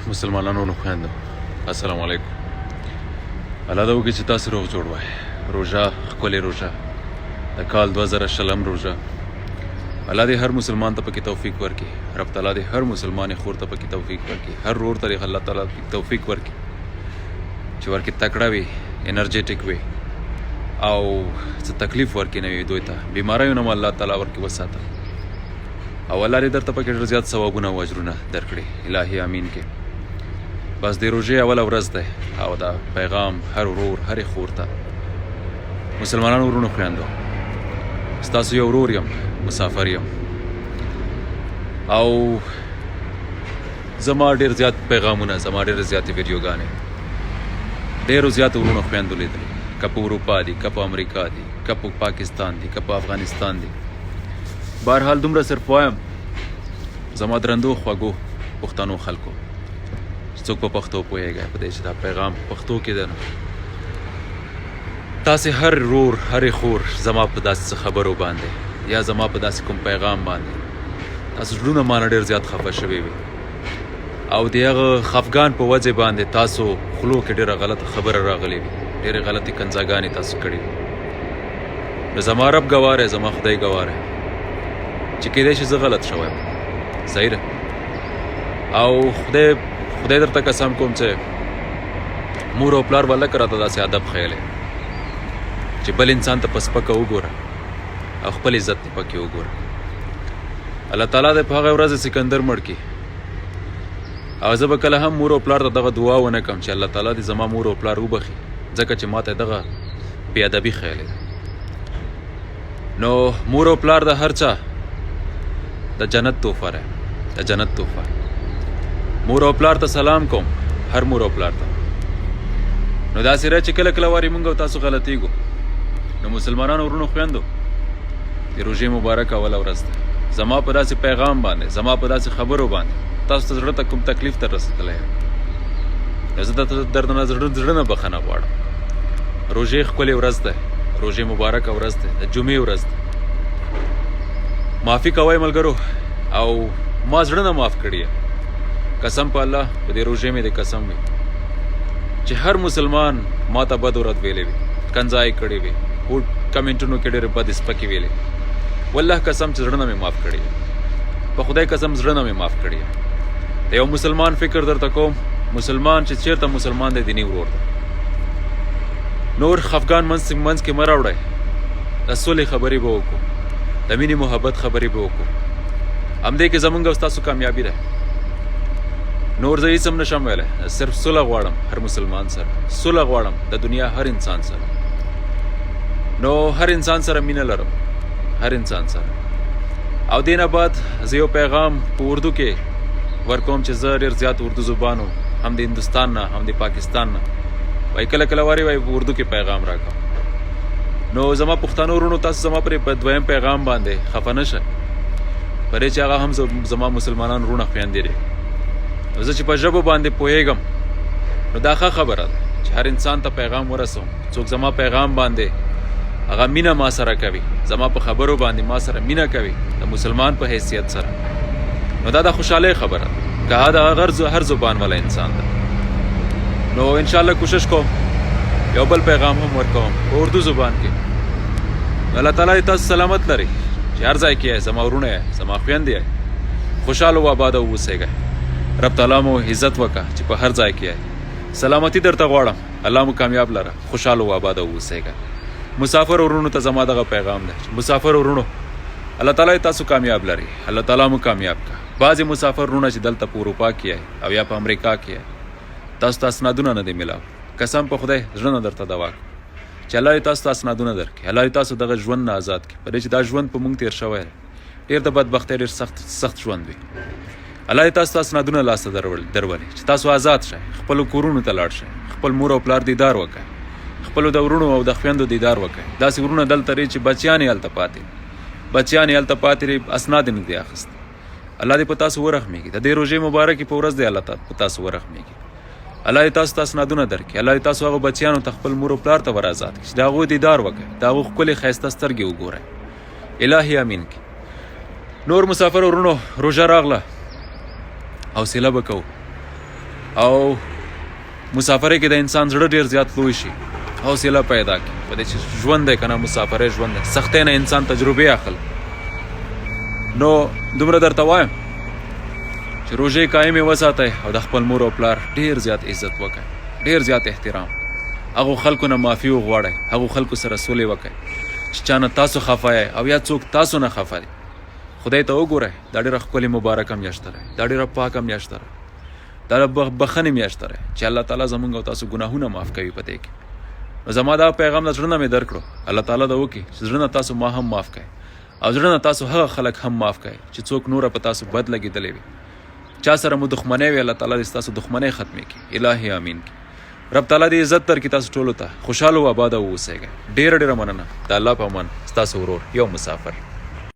مسلمانانو نو خویندو السلام علیکم. الله دې وکړي چې تاسو روغ جوړ وای. روژه ښکلې روژه د کال 2020 روژه. الله دې هر مسلمان ته پکې توفیق ورکړي. رب تعالی دې هر مسلمان خور ته پکې توفیق ورکړي. هر رور ته الله تعالی توفیق ورکړي چې ورکې تکړه وي، انرجیټک وي او څه تکلیف ورکړي نه وي دوی ته. بیماریو نه الله تعالی ورکړي وساته او الله دې درته پکې ډېر زیات ثوابونه او اجرونه درکړي. الهي امین کې بس د روژې اوله ورځ دی او دا پیغام هر ورور هرې خور ته مسلمانانو ورونو خویندو ستاسو یو ورور یم، مسافر یم او زما ډېر زیات پیغامونه، زما ډېر زیاتې ویډیوګانې ډېرو زیاتو ورونو خویندو لیدلي، که په اروپا دي، که په امریکا دي، که په پاکستان دي، که په افغانستان دي. بهرحال دومره صرف وایم زما درندو خوږو پښتنو خلکو څوک په پښتو پوهیږئ په دې چې دا پیغام پښتو کې ده نو تاسې هر رور هرې خور زما په داسې خبرو باندې یا زما په داسې کوم پیغام باندې تاسو زړونه مانه ډېر زیات خفه شوي وي او د هغه خفګان په وجې باندې تاسو خولو کې ډېره غلطه خبره راغلې وي، ډېرې غلطې کنځاګانې تاسو کړي وي. نو زما رب ګواه دی، زما خدای ګواه دی چې کیدای شي زه غلط شوی یم. صحیح ده او خدای درته قسم کوم چې مور او پلار به لکه راته داسې ادب ښیلی چې بل انسان ته په سپکه وګوره او خپل عزت دې پکې وګوره. الله تعالی دې په هغه ورځ سکندر مړ کړي او زه به کله هم مور او پلار ته دغه دعا ونه کړم چې الله تعالی دې زما مور او پلار وبخي ځکه چې ما ته دغه بې ادبي ښیلې ده. نو مور او پلار د هر چا د جنت تحفه ده، د جنت تحفه. مور او پلار ته سلام کوم، هر مور او پلار ته. نو داسې رایه چې کله کله وارې مونږ او تاسو غلطیږو نو مسلمانانو ورونو خویندو د روژې مبارک اوله ورځ ده. زما په داسې پیغام باندې، زما په داسې خبرو باندې تاسو ته زړه ته کوم تکلیف تر رسېدلی یم نو زه درته نه زړه نه بخښنه غواړم. روژې ښکلې ورځ ده، روژې مبارکه ورځ ده، د جمعې ورځ ده. معافي کوئ ملګرو او ما زړه نه معاف کړي. قسم په الله په دې روژې مې د قسم وي چې هر مسلمان ما ته بد ورځ ویلې وي، کنځای کړې وي، کمنټونو کې ډېرې بدې سپکې ویلې. والله قسم چې زړه نه مې معاف کړي، په خدای قسم زړه نه مې معاف کړي. د یو مسلمان فکر درته کوم، مسلمان چې چېرته مسلمان دی دیني ورور دی. نور خفګان منځ کې مه راوړئ، د سولې خبرې به وکړو، د مینې محبت خبرې به وکړو. همدې کې زمونږ او ستاسو کامیابي ده. نور زه هیڅ هم نشم ویلی، صرف صلح غواړم هر مسلمان سره، صلح غواړم د دنیا هر انسان سره. نو هر انسان سره مینه لرم، هر انسان سره. او دې نه بعد زه یو پیغام په اردو کې ورکوم چې زه ډېر زیات اردو زبانو هم د هندوستان نه هم د پاکستان نه وایي کله کله وارې وایي په اردو کې پیغام راکړم. نو زما پښتانه ورونو تاسو زما پرې په دویم پیغام باندې خفه نه شئ پرې چې هغه هم زما مسلمانان وروڼه خویندې دي. زه چې په ژبو باندې پوهیږم نو دا ښه خبره ده چې هر انسان ته پیغام ورسوم. څوک زما پیغام باندې هغه مینه ما سره کوي، زما په خبرو باندې ما سره مینه کوي د مسلمان په حیثیت سره، نو دا د خوشحالۍ خبره ده که دا هر زبان والا انسان ده. نو انشاءالله کوشش کوم یو بل پیغام هم ورکوم په اردو زبان کې. الله تعالی تاسو سلامت لري چې هر ځای کې یې زما ورونه یې، زما خویندې یې، خوشحاله و آباده واوسئ. رب تعالی مو عزت وکړه چې په هر ځای کې یې. سلامتی درته غواړم، الله مو کامیاب لره، خوشحاله و آباده واوسئ. مسافر ورونو ته زما دغه پیغام ده چې مسافر ورونو الله تعالی تاسو کامیاب لري، الله تعالی مو کامیاب کړه. بعضې مسافر ورونه چې دلته په اروپا کې یې او یا په امریکا کې یې تاسو ته اسنادونه نه دی میلاو. قسم په خدای زړه نه درته دوا کړم چې الله دې تاسو ته اسنادونه درکړي، الله دې تاسو دغه ژوند نه آزاد کړي په دې چې دا ژوند په مونږ تېر شوی دی ډېر د بدبختۍ ډېر سخت ژوند وي. الله دې تاسو ته اسنادونه لاسته درولي چې تاسو آزاد شئ، خپلو کورونو ته لاړ شئ، خپل مور او پلار دیدار وکړئ، خپلو د ورونو او د خویندو دیدار وکړئ. داسې ورونه دلته لري چې بچیان یې هلته پاتې دي، اسناد یې نه دي اخیستي. الله دې په تاسو ورحمېږي، د دې روژې مبارکې په ورځ دی الله په تاسو ورحمېږي. الله دې تاسو ته اسنادونه درکړي، الله دې تاسو هغو بچیانو ته خپل مور او پلار ته ور آزاد کړي چې د هغوی دیدار وکړئ، د هغو ښکلې ښایسته سترګې وګورئ. الهي امین کې. نور مسافر ورونو روژه راغله، حوصله به کوو او مسافرۍ کې د انسان زړه ډیر زیات لوی شي حوصله پیدا کړي په دې چې ژوند دی که نه مسافرۍ ژوند دی سختۍ نه انسان تجربې اخلي نو دومره درته وایم چې روژې قایمې وساتئ او د خپل مور او پلار ډیر زیات عزت وکړئ ډیر زیات احترام هغو خلکو نه معافي وغواړئ هغو خلکو سره سولې وکړئ چې چا نه تاسو خفه یې او یا څوک تاسو نه خفه دی خدای ته وګورئ دا ډېره ښکلې مبارکه میاشت ده دا ډېره پاکه میاشت ده دا د بخښنې میاشت ده چې الله تعالی زموږ او تاسو ګناهونه معاف کوي په دې کې نو زما دا پیغام د زړه نه مې درکړو الله تعالی دا وکړي چې زړه نه تاسو ما هم معاف کړئ او زړه نه تاسو هغه خلک هم معاف کړئ چې څوک نوره په تاسو بد لګېدلی وي چا سره مو دښمنۍ وي الله تعالی دې ستاسو دښمنۍ ختمې کړي الهي امین کړي رب تعالی دې عزت درکړي تاسو ټولو ته خوشحاله او آباده واوسئ ډېره ډېره مننه د الله په امان ستاسو ورور یو مسافر